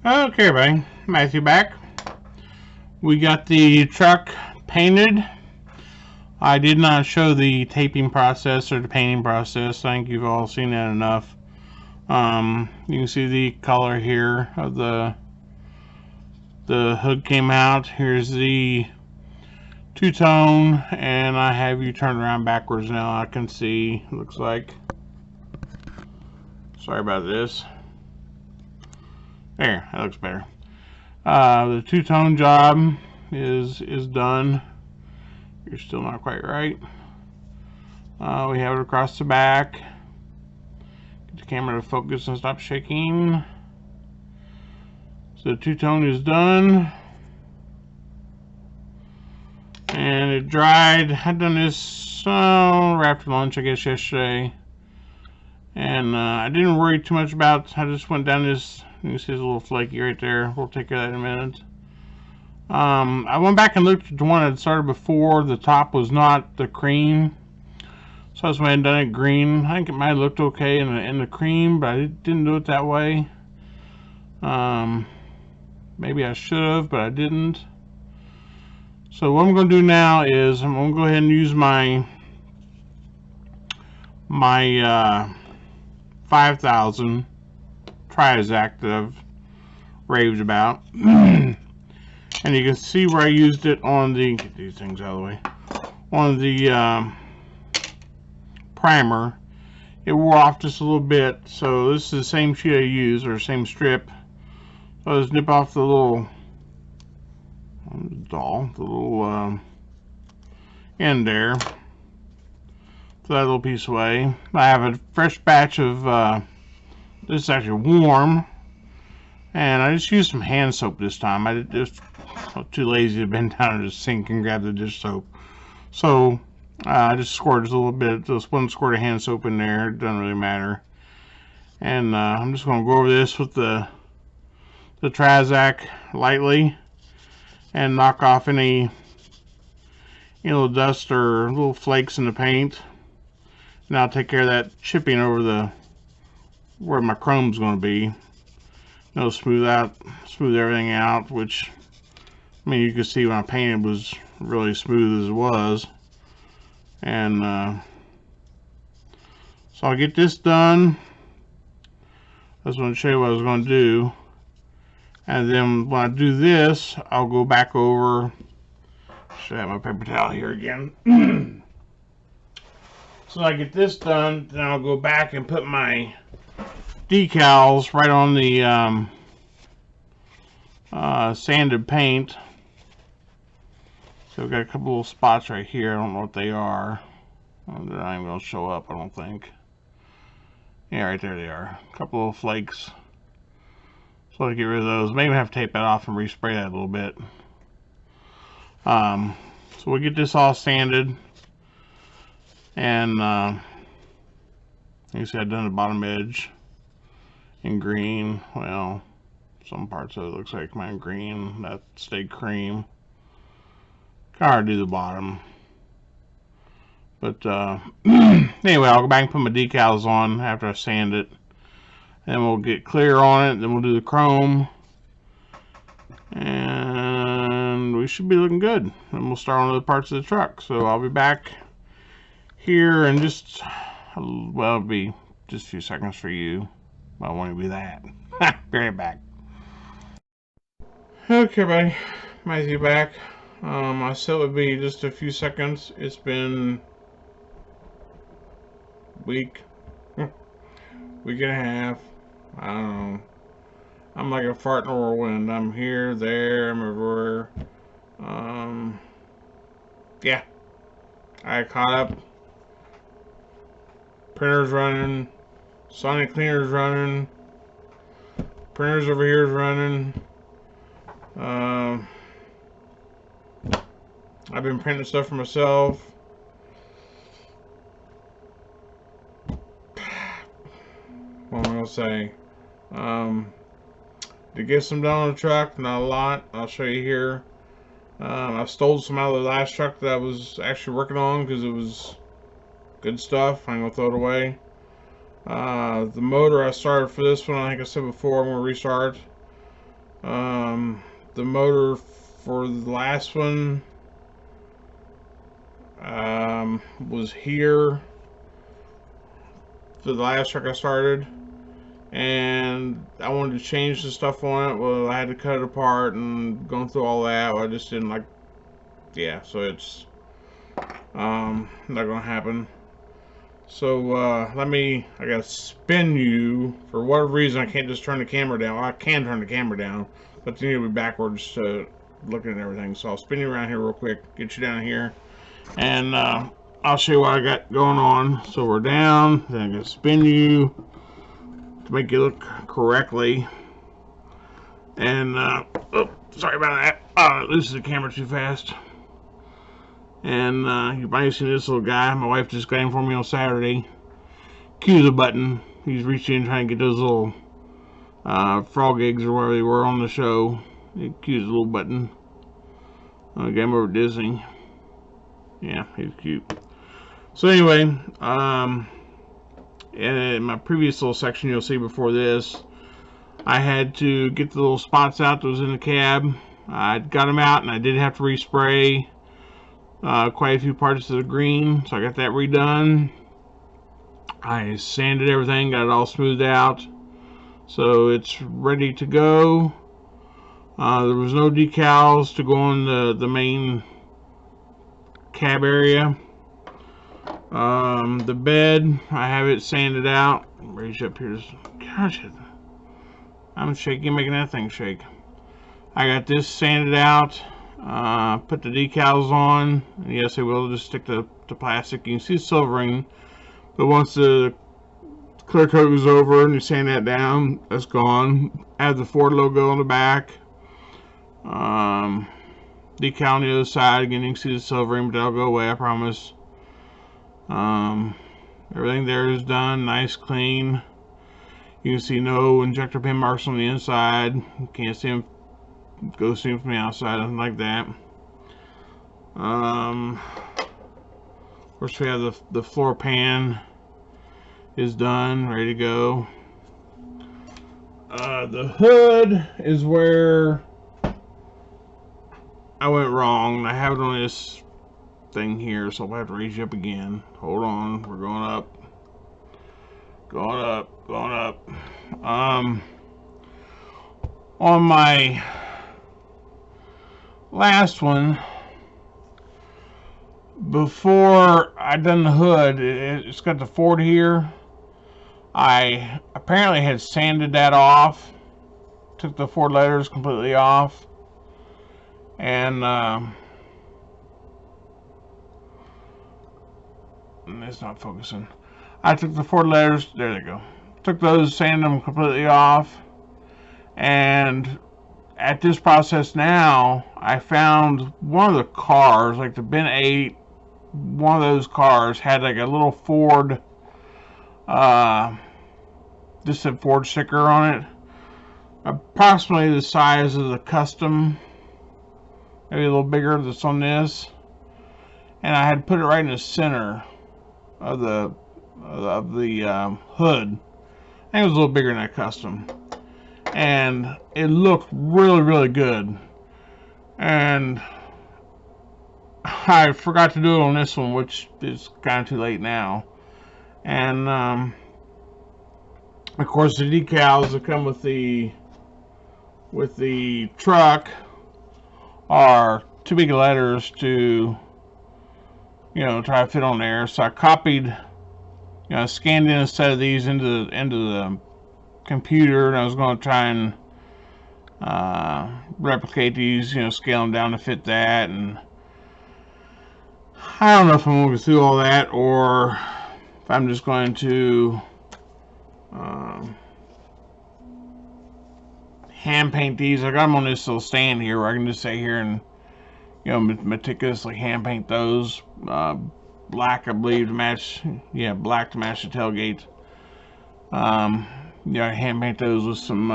Okay, everybody, Matthew back. We got the truck painted. I did not show the taping process or the painting process. I think you've all seen that enough. You can see the color here of the hood came out. Here's the two-tone, and I have you turned around backwards now. I can see, looks like. Sorry about this. There, that looks better. The two-tone job is done. You're still not quite right. We have it across the back. Get the camera to focus and stop shaking. So the two-tone is done. And it dried. I'd done this right after lunch, I guess, yesterday. And I didn't worry too much about. I just went down this. You can see it's a little flaky right there. We'll take care of that in a minute. I went back and looked at the one that started before. The top was not the cream, so I just went and done it green. I think it might have looked okay in the cream, but I didn't do it that way. Maybe I should have, but I didn't. So what I'm going to do now is I'm going to go ahead and use my 5000 Trizact that I've raved about. And you can see where I used it on the, get these things out of the way, on the primer. It wore off just a little bit, so this is the same sheet I used, or same strip. So I just nip off the little end there. Throw that little piece away. I have a fresh batch of, this is actually warm. And I just used some hand soap this time. I was too lazy to bend down to the sink and grab the dish soap. So I just squirted a little bit, just one squirt of hand soap in there. It doesn't really matter. And I'm just going to go over this with the Trizact lightly and knock off any dust or little flakes in the paint. And I'll take care of that chipping over where my chrome's going to be. Smooth everything out, which, I mean, you can see when I painted was really smooth as it was. And so I'll get this done. I just want to show you what I was going to do. And then when I do this, I'll go back over. Should have my paper towel here again. So I get this done, then I'll go back and put my decals right on the sanded paint. So we've got a couple little spots right here. I don't know what they are. They're not even going to show up, I don't think. Yeah, right there they are. A couple of flakes. So to get rid of those, maybe have to tape that off and respray that a little bit. So we'll get this all sanded. And you see I've done the bottom edge in green. Well, some parts of it looks like mine green. That stayed cream. Kind of hard to do the bottom. But anyway, I'll go back and put my decals on after I sand it. And we'll get clear on it. Then we'll do the chrome. And we should be looking good. And we'll start on other parts of the truck. So I'll be back here in just, well, it'll be just a few seconds for you. I won't be that. Be right back. Okay, everybody. Matthew back. I said it would be just a few seconds. It's been a week and a half. I don't know. I'm like a fart in a whirlwind. I'm here, there, I'm everywhere. Yeah. I caught up. Printer's running. Sonic cleaner's running. Printers over here is running. I've been printing stuff for myself. What am I gonna say? To get some done on the truck, not a lot. I'll show you here. I stole some out of the last truck that I was actually working on because it was good stuff. I'm gonna throw it away. The motor I started for this one, I think I said before, I'm gonna restart. The motor for the last one was here for the last truck I started, and I wanted to change the stuff on it. Well, I had to cut it apart and going through all that. I just didn't like, yeah, so it's not gonna happen. So I gotta spin you. For whatever reason, I can't just turn the camera down. Well, I can turn the camera down, but you need to be backwards to looking at everything. So I'll spin you around here real quick, get you down here, and I'll show you what I got going on. So we're down, then I'm gonna spin you to make you look correctly. And oh, sorry about that. This is the camera too fast. And you might have seen this little guy. My wife just got him for me on Saturday. Cue the button. He's reaching in trying to get those little frog eggs or whatever they were on the show. He cues the little button. Got him over at Disney. Yeah, he's cute. So anyway, in my previous little section you'll see before this, I had to get the little spots out that was in the cab. I got them out, and I did have to respray quite a few parts of the green, so I got that redone. I sanded everything, got it all smoothed out, so it's ready to go. There was no decals to go on the main cab area. The bed, I have it sanded out. Raise you up here. Gosh, I'm shaking, making that thing shake. I got this sanded out. Put the decals on. Yes, I will just stick to plastic. You can see silvering, but once the clear coat goes over and you sand that down, that's gone. Add the Ford logo on the back. Decal on the other side. Again, you can see the silvering, but that'll go away, I promise. Everything there is done, nice, clean. You can see no injector pin marks on the inside. You can't see them. Go see them from the outside, nothing like that. Of course, we have the floor pan is done, ready to go. The hood is where I went wrong. I have it on this thing here, so I'll have to raise you up again. Hold on, we're going up. Going up, going up. On my last one, before I done the hood, it's got the Ford here. I apparently had sanded that off, took the Ford letters completely off, and it's not focusing. I took the Ford letters, there they go. Took those, sanded them completely off, and at this process now, I found one of the cars, like the Ben 8, one of those cars had like a little Ford, just said Ford sticker on it, approximately the size of the Custom, maybe a little bigger that's on this, and I had put it right in the center of the hood. I think it was a little bigger than that Custom, and it looked really, really good. And I forgot to do it on this one, which is kind of too late now. And of course, the decals that come with the truck are too big letters to, you know, try to fit on there. So I copied, you know, scanned in a set of these into the computer, and I was going to try and replicate these, you know, scale them down to fit that. And I don't know if I'm going to go through all that, or if I'm just going to hand paint these. I got them on this little stand here where I can just sit here and, you know, meticulously hand paint those. Black, I believe, to match, yeah, black to match the tailgate. Yeah, I hand paint those with some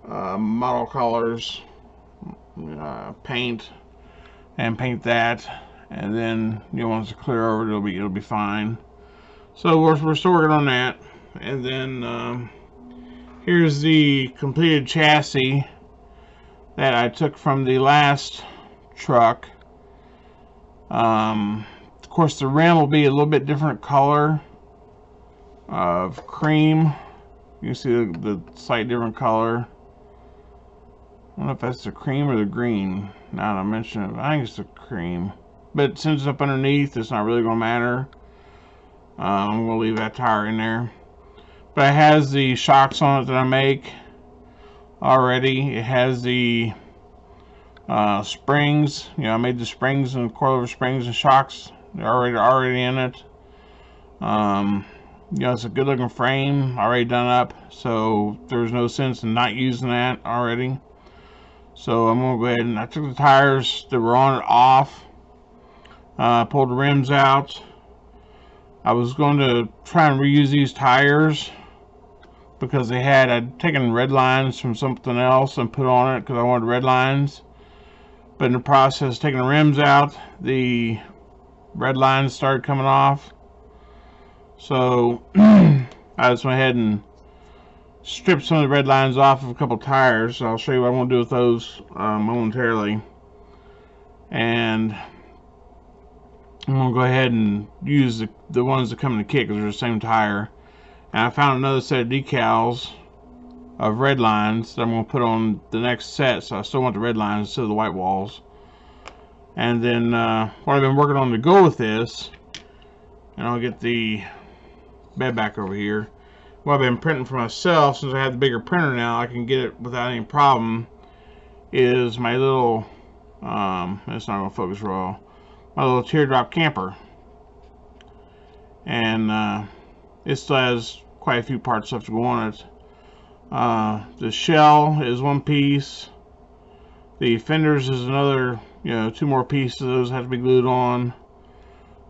model colors, paint, and paint that, and then, you know, once it's clear over, it'll be fine. So we're still working on that. And then Here's the completed chassis that I took from the last truck. Of course, the rim will be a little bit different color of cream. You can see the slight different color. I don't know if that's the cream or the green. Now that I mention it, I think it's the cream. But since it's up underneath, it's not really going to matter. I'm going to leave that tire in there. But it has the shocks on it that I make already. It has the springs. You know, I made the springs and coilover springs and shocks. They're already in it. You know, it's a good looking frame, already done up. So there's no sense in not using that already. So I'm going to go ahead and I took the tires that were on it off. Pulled the rims out. I was going to try and reuse these tires because I'd taken red lines from something else and put on it because I wanted red lines. But in the process of taking the rims out, the red lines started coming off. So I just went ahead and stripped some of the red lines off of a couple tires. So I'll show you what I'm going to do with those momentarily. And I'm going to go ahead and use the ones that come in the kit because they're the same tire. And I found another set of decals of red lines that I'm going to put on the next set. So I still want the red lines instead of the white walls. And then what I've been working on to go with this, and I'll get the bed back over here. What I've been printing for myself, since I have the bigger printer now, I can get it without any problem, is my little, it's not going to focus real well, my little teardrop camper. And it still has quite a few parts left to go on it. The shell is one piece. The fenders is another, you know, 2 more pieces. Those have to be glued on.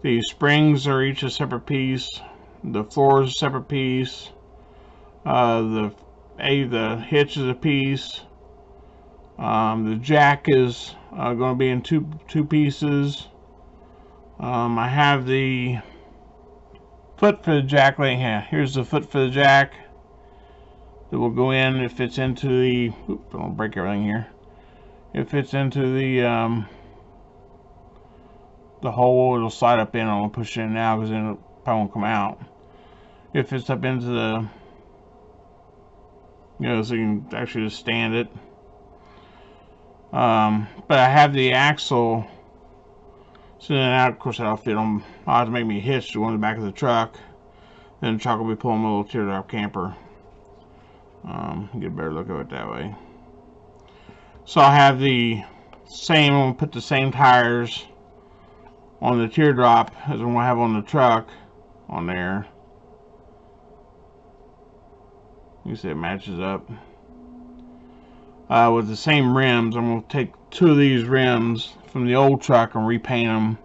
The springs are each a separate piece. The floor is a separate piece. The hitch is a piece. The jack is going to be in two pieces. I have the foot for the jack right here. Here's the foot for the jack that will go in. It fits into the, oops, I don't break everything here. It fits into the hole. It'll slide up in. I'll push it in now because then it probably won't come out. It fits up into the, you know, so you can actually just stand it. But I have the axle. So then out, of course, that'll fit on. I'll have to make me a hitch to go in the back of the truck. Then the truck will be pulling my little teardrop camper. Get a better look at it that way. So I'll have the same, I'm going to put the same tires on the teardrop as I'm going to have on the truck on there. You see it matches up. With the same rims, I'm going to take 2 of these rims from the old truck and repaint them.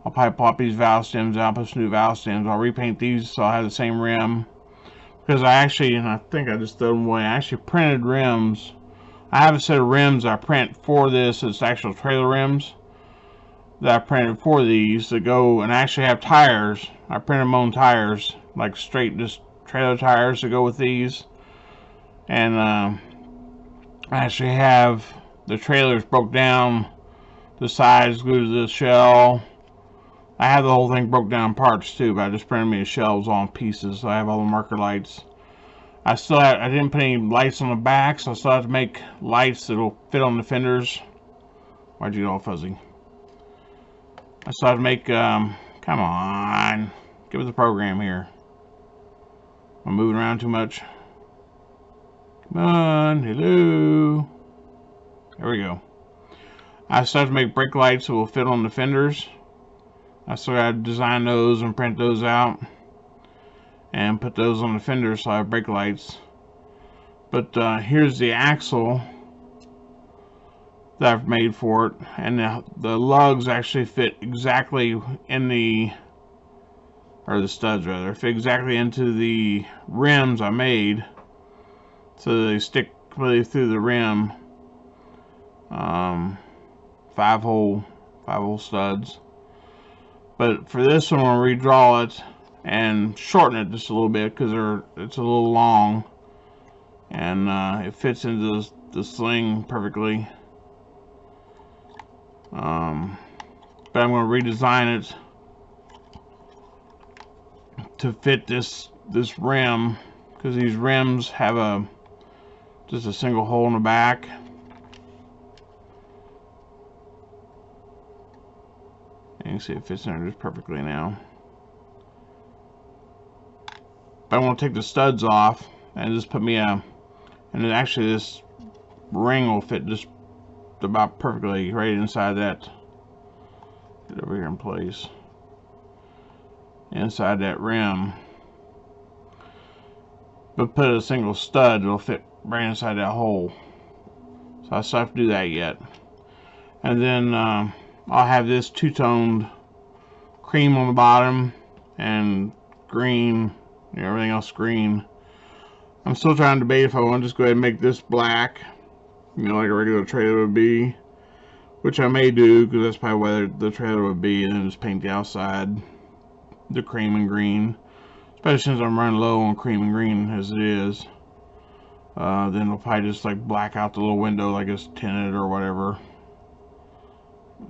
I'll probably pop these valve stems out, put some new valve stems. I'll repaint these so I'll have the same rim. Because I actually, and I think I just threw them away, I actually printed rims. I have a set of rims I print for this. It's actual trailer rims that I printed for these that go and actually have tires. I printed my own tires, like straight just trailer tires to go with these. And I actually have the trailers broke down, the sides glued to the shell. I have the whole thing broke down in parts too, but I just printed me the shells on pieces. So I have all the marker lights. I didn't put any lights on the back, so I still have to make lights that'll fit on the fenders. Why'd you get all fuzzy? I still have to make, come on, get with the program here. I'm moving around too much. Come on, hello. There we go. I still have to make brake lights that will fit on the fenders. I still got to design those and print those out and put those on the fenders so I have brake lights. But here's the axle that I've made for it, and the lugs actually fit exactly in the, or the studs rather, fit exactly into the rims I made, so they stick completely through the rim. 5-hole studs. But for this one, I'm going to redraw it and shorten it just a little bit because it's a little long. and it fits into the sling perfectly. But I'm going to redesign it to fit this rim, because these rims have just a single hole in the back. And you can see it fits in there just perfectly now. But I want to take the studs off and just put me and then actually this ring will fit just about perfectly right inside that. Get over here in place. Inside that rim. But put a single stud, it'll fit right inside that hole. So I still have to do that yet. And then I'll have this two-toned cream on the bottom and green, everything else green. I'm still trying to debate if I want to just go ahead and make this black, like a regular trailer would be, which I may do, because that's probably what the trailer would be, and then just paint the outside the cream and green, especially since I'm running low on cream and green as it is. Then I'll probably just like black out the little window like it's tinted or whatever.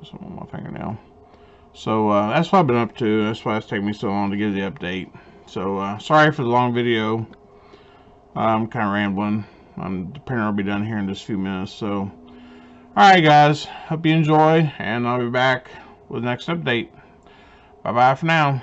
Some on my fingernail. So that's what I've been up to. That's why it's taking me so long to get the update. So sorry for the long video. I'm kind of rambling. The printer will be done here in just a few minutes. So alright guys, hope you enjoy, and I'll be back with the next update. Bye bye for now.